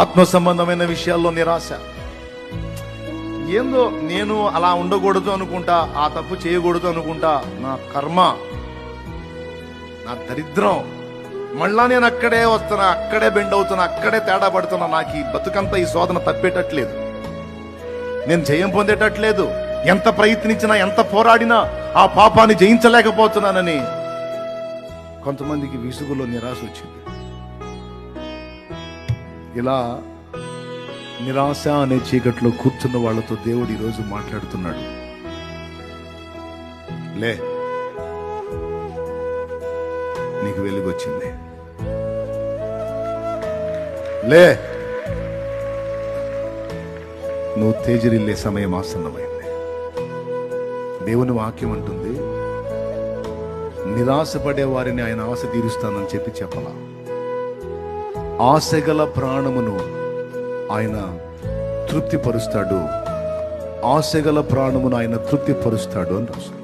ఆత్మ సంబంధమైన విషయాల్లో నిరాశ. ఏందో నేను అలా ఉండకూడదు అనుకుంటా, ఆ తప్పు చేయకూడదు అనుకుంటా, నా కర్మ, నా దరిద్రం, మళ్ళా నేను అక్కడే వస్తున్నా, అక్కడే బెండ్ అవుతున్నా, అక్కడే తేడా పడుతున్నా. నాకు ఈ బతుకంతా ఈ శోధన తప్పేటట్లేదు, నేను జయం పొందేటట్లేదు. ఎంత ప్రయత్నించినా, ఎంత పోరాడినా ఆ పాపాన్ని జయించలేకపోతున్నానని కొంతమందికి విసుగులో నిరాశ వచ్చింది. ఇలా నిరాశ అనే చీకట్లో కూర్చున్న వాళ్ళతో దేవుడు ఈరోజు మాట్లాడుతున్నాడు. లే, నీకు వెలుగు వచ్చింది. లే, నువ్వు తేజరిల్లే సమయం ఆసన్నమైంది. దేవుని వాక్యం అంటుంది, నిరాశపడే వారిని ఆయన ఆశ తీరుస్తానని చెప్పలా. ఆశగల ప్రాణమును ఆయన తృప్తిపరుస్తాడు, ఆశగల ప్రాణమును ఆయన తృప్తిపరుస్తాడు అని రాశాడు.